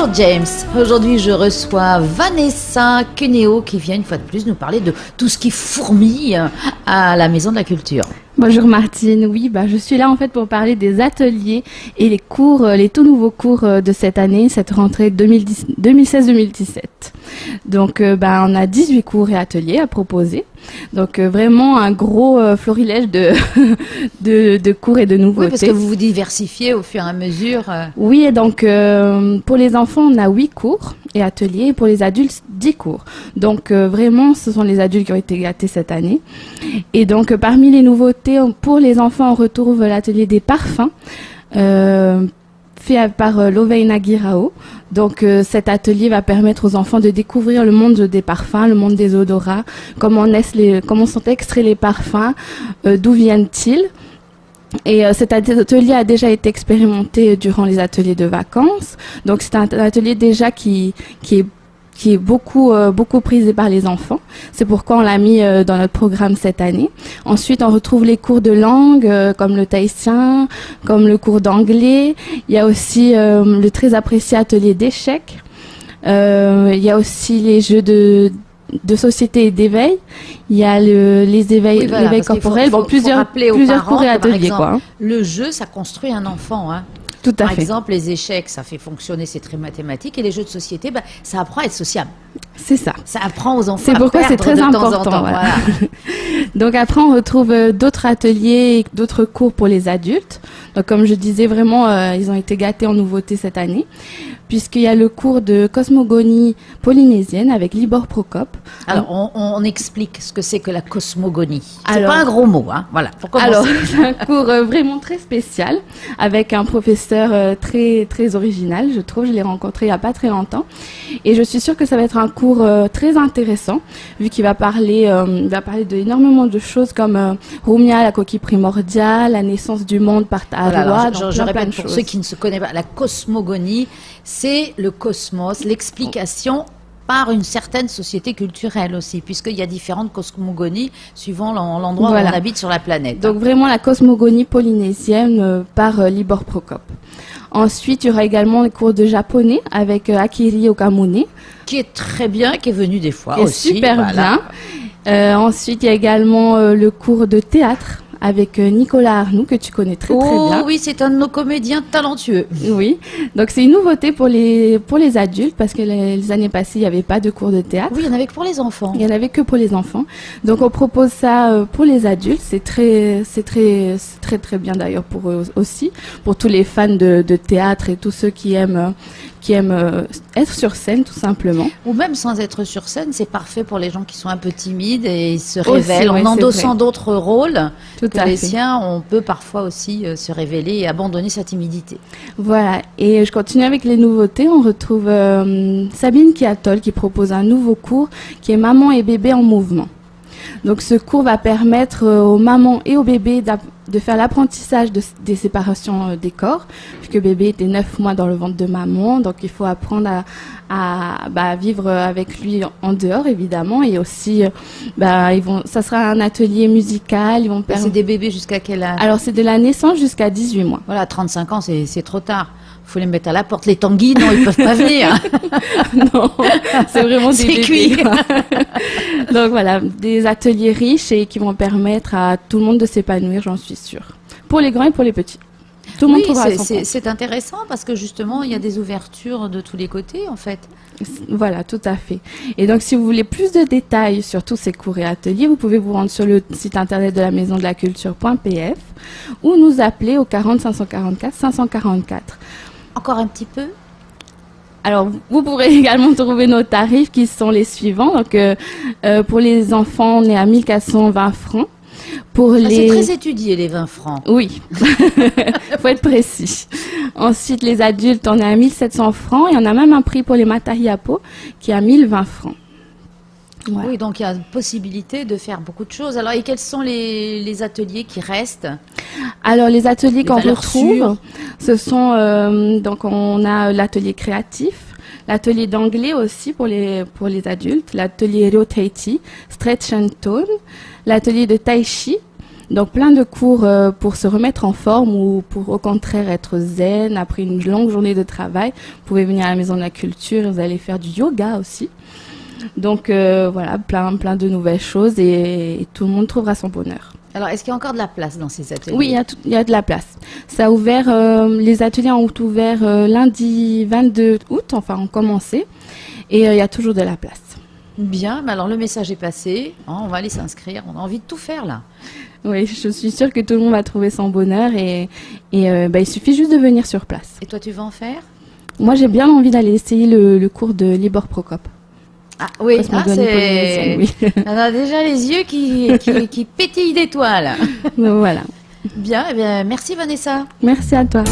Bonjour James, aujourd'hui je reçois Vanessa Cuneo qui vient une fois de plus nous parler de tout ce qui fourmille à la Maison de la Culture. Bonjour Martine, oui, je suis là en fait pour parler des ateliers et les cours, les tout nouveaux cours de cette année, cette rentrée 2016-2017. Donc on a 18 cours et ateliers à proposer. Donc vraiment un gros florilège de cours et de nouveautés. Oui, parce que vous vous diversifiez au fur et à mesure. Oui, et donc pour les enfants, on a 8 cours et ateliers, et pour les adultes, 10 cours. Donc vraiment, ce sont les adultes qui ont été gâtés cette année. Et donc parmi les nouveautés, pour les enfants, on retrouve l'atelier des parfums. Fait par Loveina Guirao. Donc cet atelier va permettre aux enfants de découvrir le monde des parfums, le monde des odorats, comment sont extraits les parfums, d'où viennent-ils. Et cet atelier a déjà été expérimenté durant les ateliers de vacances. Donc c'est un atelier déjà qui est beaucoup prisé par les enfants. C'est pourquoi on l'a mis dans notre programme cette année. Ensuite, on retrouve les cours de langue, comme le tahitien, comme le cours d'anglais. Il y a aussi le très apprécié atelier d'échecs. Il y a aussi les jeux de société et d'éveil. Il y a l'éveil corporel. Plusieurs cours et ateliers. Le jeu, ça construit un enfant, hein. Tout à fait. Par exemple, les échecs, ça fait fonctionner, c'est très mathématique. Et les jeux de société, ça apprend à être sociable. C'est ça. Ça apprend aux enfants à perdre. C'est pourquoi c'est très important. De temps en temps. Voilà. Donc après, on retrouve d'autres ateliers et d'autres cours pour les adultes. Donc comme je disais, vraiment, ils ont été gâtés en nouveautés cette année, puisqu'il y a le cours de cosmogonie polynésienne avec Libor Prokop. Alors, on explique ce que c'est que la cosmogonie. C'est pas un gros mot, hein. Voilà. Alors, c'est un cours vraiment très spécial avec un professeur très très original, je trouve. Je l'ai rencontré il y a pas très longtemps, et je suis sûre que ça va être un cours très intéressant, vu qu'il va parler d'énormément de choses comme Rumia, la coquille primordiale, la naissance du monde par Taroa. Je répète pour ceux qui ne se connaissent pas, la cosmogonie, c'est le cosmos, l'explication par une certaine société culturelle aussi, puisqu'il y a différentes cosmogonies suivant l'endroit où on habite sur la planète. Donc vraiment la cosmogonie polynésienne par Libor Prokop. Ensuite, il y aura également les cours de japonais avec Akiri Okamune. Qui est très bien, qui est venu des fois qui aussi. Est super bien. Ensuite, il y a également le cours de théâtre avec Nicolas Arnoux, que tu connais très bien. Oui, c'est un de nos comédiens talentueux. Oui, donc c'est une nouveauté pour les adultes, parce que les années passées, il n'y avait pas de cours de théâtre. Oui, il n'y en avait que pour les enfants. Il n'y en avait que pour les enfants. Donc on propose ça pour les adultes. C'est très bien d'ailleurs pour eux aussi, pour tous les fans de théâtre et tous ceux qui aiment être sur scène, tout simplement. Ou même sans être sur scène, c'est parfait pour les gens qui sont un peu timides et se révèlent en endossant d'autres rôles que les siens. On peut parfois aussi se révéler et abandonner sa timidité. Voilà, et je continue avec les nouveautés. On retrouve Sabine Kiatol qui propose un nouveau cours qui est Maman et bébé en mouvement. Donc ce cours va permettre aux mamans et aux bébés de faire l'apprentissage des séparations des corps, puisque bébé était 9 mois dans le ventre de maman, donc il faut apprendre à vivre avec lui en dehors évidemment, et aussi ça sera un atelier musical. C'est des bébés jusqu'à quel âge? Alors c'est de la naissance jusqu'à 18 mois. Voilà, 35 ans c'est trop tard. Il faut les mettre à la porte. Les tanguis, non, ils peuvent pas venir. Non, c'est vraiment des bébés. Cuit. Donc voilà, des ateliers riches et qui vont permettre à tout le monde de s'épanouir, j'en suis sûre. Pour les grands et pour les petits. Tout le monde trouvera son compte. C'est intéressant parce que justement, il y a des ouvertures de tous les côtés, en fait. Voilà, tout à fait. Et donc, si vous voulez plus de détails sur tous ces cours et ateliers, vous pouvez vous rendre sur le site internet de la maison de la culture.pf ou nous appeler au 40 544 544. Encore un petit peu? Alors, vous pourrez également trouver nos tarifs qui sont les suivants. Donc, pour les enfants, on est à 1420 francs. C'est très étudié, les 20 francs. Oui, faut être précis. Ensuite, les adultes, on est à 1700 francs et on a même un prix pour les matahiapo qui est à 1020 francs. Ouais. Oui, donc il y a possibilité de faire beaucoup de choses. Alors, et quels sont les ateliers qui restent? Alors, les ateliers qu'on retrouve, ce sont, donc on a l'atelier créatif, l'atelier d'anglais aussi pour les adultes, l'atelier Ryo Tahiti, Stretch and Tone, l'atelier de Tai Chi, Donc plein de cours pour se remettre en forme ou pour au contraire être zen après une longue journée de travail. Vous pouvez venir à la Maison de la Culture, vous allez faire du yoga aussi. Donc voilà, plein de nouvelles choses et tout le monde trouvera son bonheur. Alors, est-ce qu'il y a encore de la place dans ces ateliers? Oui, il y a de la place. Ça a ouvert, les ateliers ont ouvert lundi 22 août, enfin ont commencé, et il y a toujours de la place. Bien, mais alors le message est passé, on va aller s'inscrire, on a envie de tout faire là. Oui, je suis sûre que tout le monde va trouver son bonheur et il suffit juste de venir sur place. Et toi, tu vas en faire? Moi, j'ai bien envie d'aller essayer le cours de Libor Prokop. Ah oui, c'est... Oui. On a déjà les yeux qui pétillent d'étoiles. Voilà. Bien, eh bien, merci Vanessa. Merci à toi.